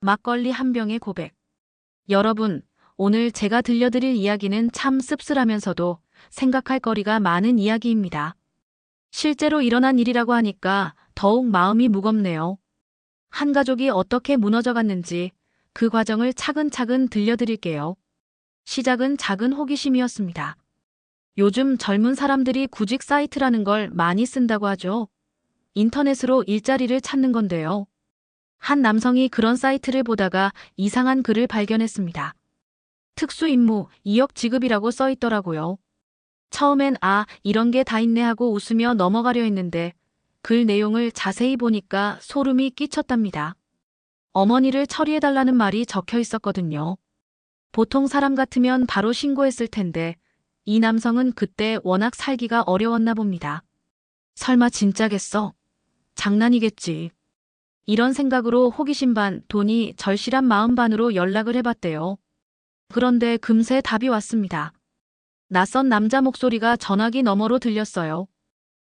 막걸리 한 병의 고백. 여러분, 오늘 제가 들려드릴 이야기는 참 씁쓸하면서도 생각할 거리가 많은 이야기입니다. 실제로 일어난 일이라고 하니까 더욱 마음이 무겁네요. 한 가족이 어떻게 무너져 갔는지 그 과정을 차근차근 들려드릴게요. 시작은 작은 호기심이었습니다. 요즘 젊은 사람들이 구직 사이트라는 걸 많이 쓴다고 하죠. 인터넷으로 일자리를 찾는 건데요. 한 남성이 그런 사이트를 보다가 이상한 글을 발견했습니다. 특수 임무 2억 지급이라고 써 있더라고요. 처음엔 이런 게 다 있네 하고 웃으며 넘어가려 했는데 글 내용을 자세히 보니까 소름이 끼쳤답니다. 어머니를 처리해달라는 말이 적혀 있었거든요. 보통 사람 같으면 바로 신고했을 텐데 이 남성은 그때 워낙 살기가 어려웠나 봅니다. 설마 진짜겠어? 장난이겠지. 이런 생각으로 호기심 반, 돈이 절실한 마음 반으로 연락을 해봤대요. 그런데 금세 답이 왔습니다. 낯선 남자 목소리가 전화기 너머로 들렸어요.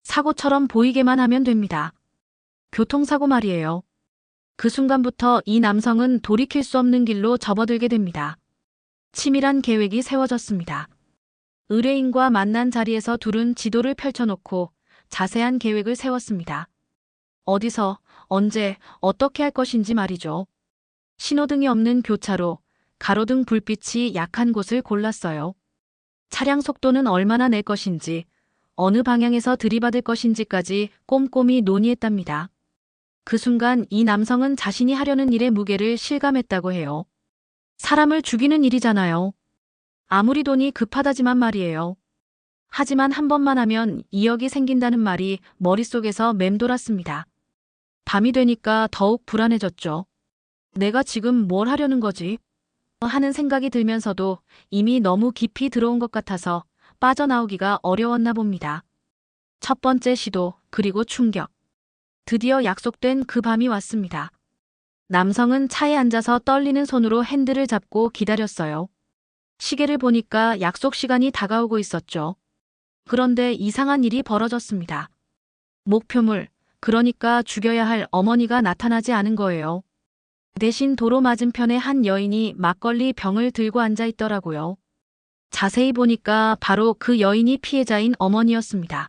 사고처럼 보이게만 하면 됩니다. 교통사고 말이에요. 그 순간부터 이 남성은 돌이킬 수 없는 길로 접어들게 됩니다. 치밀한 계획이 세워졌습니다. 의뢰인과 만난 자리에서 둘은 지도를 펼쳐놓고 자세한 계획을 세웠습니다. 어디서, 언제, 어떻게 할 것인지 말이죠. 신호등이 없는 교차로, 가로등 불빛이 약한 곳을 골랐어요. 차량 속도는 얼마나 낼 것인지, 어느 방향에서 들이받을 것인지까지 꼼꼼히 논의했답니다. 그 순간 이 남성은 자신이 하려는 일의 무게를 실감했다고 해요. 사람을 죽이는 일이잖아요. 아무리 돈이 급하다지만 말이에요. 하지만 한 번만 하면 2억이 생긴다는 말이 머릿속에서 맴돌았습니다. 밤이 되니까 더욱 불안해졌죠. 내가 지금 뭘 하려는 거지? 하는 생각이 들면서도 이미 너무 깊이 들어온 것 같아서 빠져나오기가 어려웠나 봅니다. 첫 번째 시도, 그리고 충격. 드디어 약속된 그 밤이 왔습니다. 남성은 차에 앉아서 떨리는 손으로 핸들을 잡고 기다렸어요. 시계를 보니까 약속 시간이 다가오고 있었죠. 그런데 이상한 일이 벌어졌습니다. 목표물, 그러니까 죽여야 할 어머니가 나타나지 않은 거예요. 대신 도로 맞은편에 한 여인이 막걸리 병을 들고 앉아 있더라고요. 자세히 보니까 바로 그 여인이 피해자인 어머니였습니다.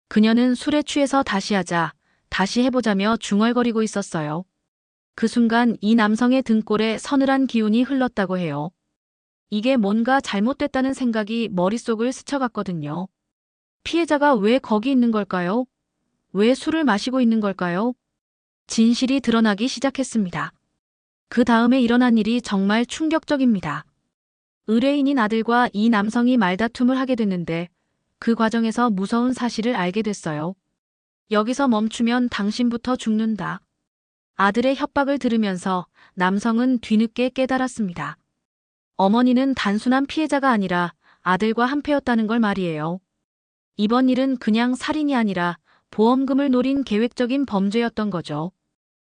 그녀는 술에 취해서 다시 하자, 다시 해보자며 중얼거리고 있었어요. 그 순간 이 남성의 등골에 서늘한 기운이 흘렀다고 해요. 이게 뭔가 잘못됐다는 생각이 머릿속을 스쳐갔거든요. 피해자가 왜 거기 있는 걸까요? 왜 술을 마시고 있는 걸까요? 진실이 드러나기 시작했습니다. 그 다음에 일어난 일이 정말 충격적입니다. 의뢰인인 아들과 이 남성이 말다툼을 하게 됐는데 그 과정에서 무서운 사실을 알게 됐어요. 여기서 멈추면 당신부터 죽는다. 아들의 협박을 들으면서 남성은 뒤늦게 깨달았습니다. 어머니는 단순한 피해자가 아니라 아들과 한패였다는 걸 말이에요. 이번 일은 그냥 살인이 아니라 보험금을 노린 계획적인 범죄였던 거죠.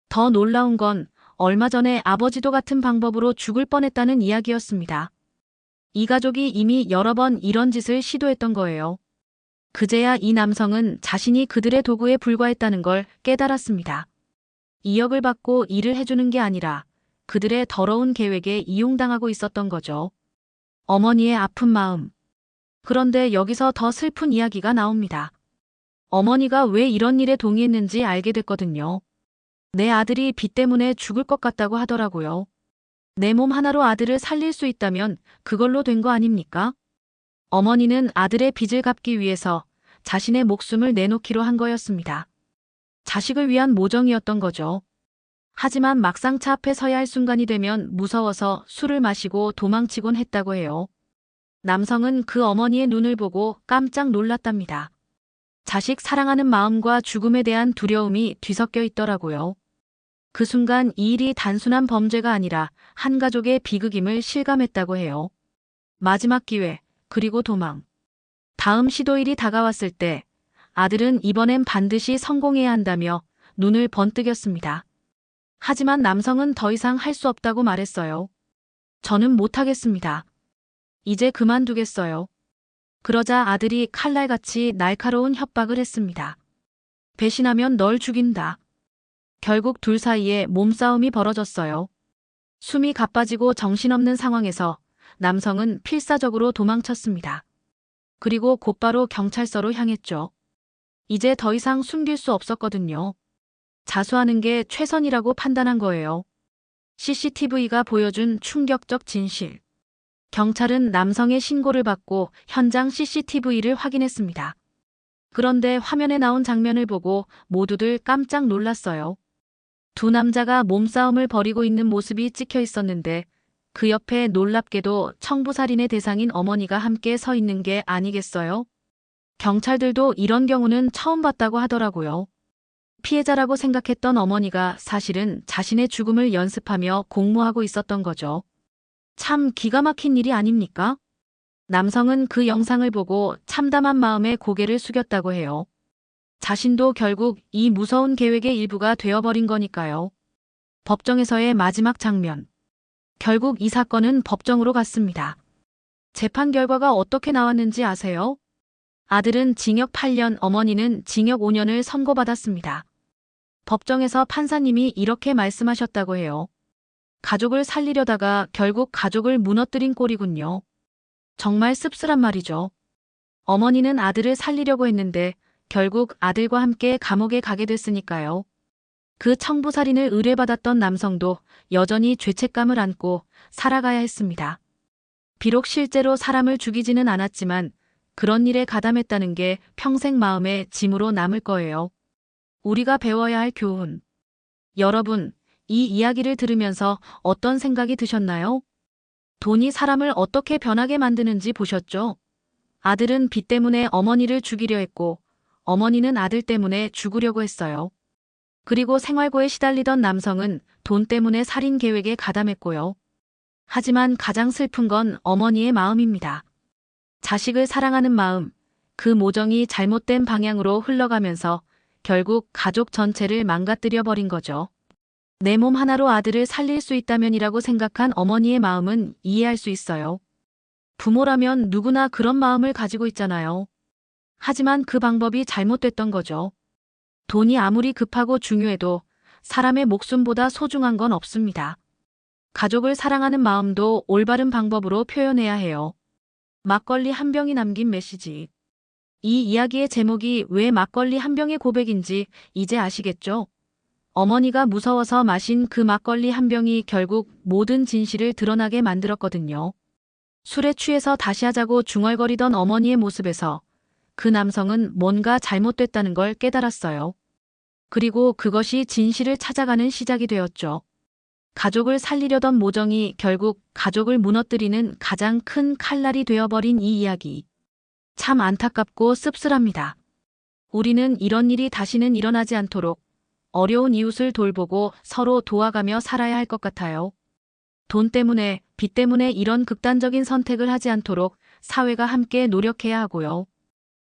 더 놀라운 건 얼마 전에 아버지도 같은 방법으로 죽을 뻔했다는 이야기였습니다. 이 가족이 이미 여러 번 이런 짓을 시도했던 거예요. 그제야 이 남성은 자신이 그들의 도구에 불과했다는 걸 깨달았습니다. 2억을 받고 일을 해주는 게 아니라 그들의 더러운 계획에 이용당하고 있었던 거죠. 어머니의 아픈 마음. 그런데 여기서 더 슬픈 이야기가 나옵니다. 어머니가 왜 이런 일에 동의했는지 알게 됐거든요. 내 아들이 빚 때문에 죽을 것 같다고 하더라고요. 내 몸 하나로 아들을 살릴 수 있다면 그걸로 된 거 아닙니까? 어머니는 아들의 빚을 갚기 위해서 자신의 목숨을 내놓기로 한 거였습니다. 자식을 위한 모정이었던 거죠. 하지만 막상 차 앞에 서야 할 순간이 되면 무서워서 술을 마시고 도망치곤 했다고 해요. 남성은 그 어머니의 눈을 보고 깜짝 놀랐답니다. 자식 사랑하는 마음과 죽음에 대한 두려움이 뒤섞여 있더라고요. 그 순간 이 일이 단순한 범죄가 아니라 한 가족의 비극임을 실감했다고 해요. 마지막 기회, 그리고 도망. 다음 시도일이 다가왔을 때 아들은 이번엔 반드시 성공해야 한다며 눈을 번뜩였습니다. 하지만 남성은 더 이상 할 수 없다고 말했어요. 저는 못하겠습니다. 이제 그만두겠어요. 그러자 아들이 칼날같이 날카로운 협박을 했습니다. 배신하면 널 죽인다. 결국 둘 사이에 몸싸움이 벌어졌어요. 숨이 가빠지고 정신없는 상황에서 남성은 필사적으로 도망쳤습니다. 그리고 곧바로 경찰서로 향했죠. 이제 더 이상 숨길 수 없었거든요. 자수하는 게 최선이라고 판단한 거예요. CCTV가 보여준 충격적 진실. 경찰은 남성의 신고를 받고 현장 CCTV를 확인했습니다. 그런데 화면에 나온 장면을 보고 모두들 깜짝 놀랐어요. 두 남자가 몸싸움을 벌이고 있는 모습이 찍혀 있었는데 그 옆에 놀랍게도 청부살인의 대상인 어머니가 함께 서 있는 게 아니겠어요? 경찰들도 이런 경우는 처음 봤다고 하더라고요. 피해자라고 생각했던 어머니가 사실은 자신의 죽음을 연습하며 공모하고 있었던 거죠. 참 기가 막힌 일이 아닙니까? 남성은 그 영상을 보고 참담한 마음에 고개를 숙였다고 해요. 자신도 결국 이 무서운 계획의 일부가 되어버린 거니까요. 법정에서의 마지막 장면. 결국 이 사건은 법정으로 갔습니다. 재판 결과가 어떻게 나왔는지 아세요? 아들은 징역 8년, 어머니는 징역 5년을 선고받았습니다. 법정에서 판사님이 이렇게 말씀하셨다고 해요. 가족을 살리려다가 결국 가족을 무너뜨린 꼴이군요. 정말 씁쓸한 말이죠. 어머니는 아들을 살리려고 했는데 결국 아들과 함께 감옥에 가게 됐으니까요. 그 청부살인을 의뢰받았던 남성도 여전히 죄책감을 안고 살아가야 했습니다. 비록 실제로 사람을 죽이지는 않았지만 그런 일에 가담했다는 게 평생 마음에 짐으로 남을 거예요. 우리가 배워야 할 교훈. 여러분, 이 이야기를 들으면서 어떤 생각이 드셨나요? 돈이 사람을 어떻게 변하게 만드는지 보셨죠? 아들은 빚 때문에 어머니를 죽이려 했고 어머니는 아들 때문에 죽으려고 했어요. 그리고 생활고에 시달리던 남성은 돈 때문에 살인 계획에 가담했고요. 하지만 가장 슬픈 건 어머니의 마음입니다. 자식을 사랑하는 마음, 그 모정이 잘못된 방향으로 흘러가면서 결국 가족 전체를 망가뜨려 버린 거죠. 내 몸 하나로 아들을 살릴 수 있다면이라고 생각한 어머니의 마음은 이해할 수 있어요. 부모라면 누구나 그런 마음을 가지고 있잖아요. 하지만 그 방법이 잘못됐던 거죠. 돈이 아무리 급하고 중요해도 사람의 목숨보다 소중한 건 없습니다. 가족을 사랑하는 마음도 올바른 방법으로 표현해야 해요. 막걸리 한 병이 남긴 메시지. 이 이야기의 제목이 왜 막걸리 한 병의 고백인지 이제 아시겠죠? 어머니가 무서워서 마신 그 막걸리 한 병이 결국 모든 진실을 드러나게 만들었거든요. 술에 취해서 다시 하자고 중얼거리던 어머니의 모습에서 그 남성은 뭔가 잘못됐다는 걸 깨달았어요. 그리고 그것이 진실을 찾아가는 시작이 되었죠. 가족을 살리려던 모정이 결국 가족을 무너뜨리는 가장 큰 칼날이 되어버린 이 이야기. 참 안타깝고 씁쓸합니다. 우리는 이런 일이 다시는 일어나지 않도록 어려운 이웃을 돌보고 서로 도와가며 살아야 할 것 같아요. 돈 때문에, 빚 때문에 이런 극단적인 선택을 하지 않도록 사회가 함께 노력해야 하고요.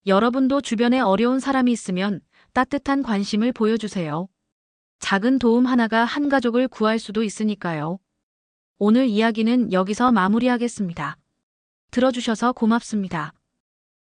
여러분도 주변에 어려운 사람이 있으면 따뜻한 관심을 보여주세요. 작은 도움 하나가 한 가족을 구할 수도 있으니까요. 오늘 이야기는 여기서 마무리하겠습니다. 들어주셔서 고맙습니다.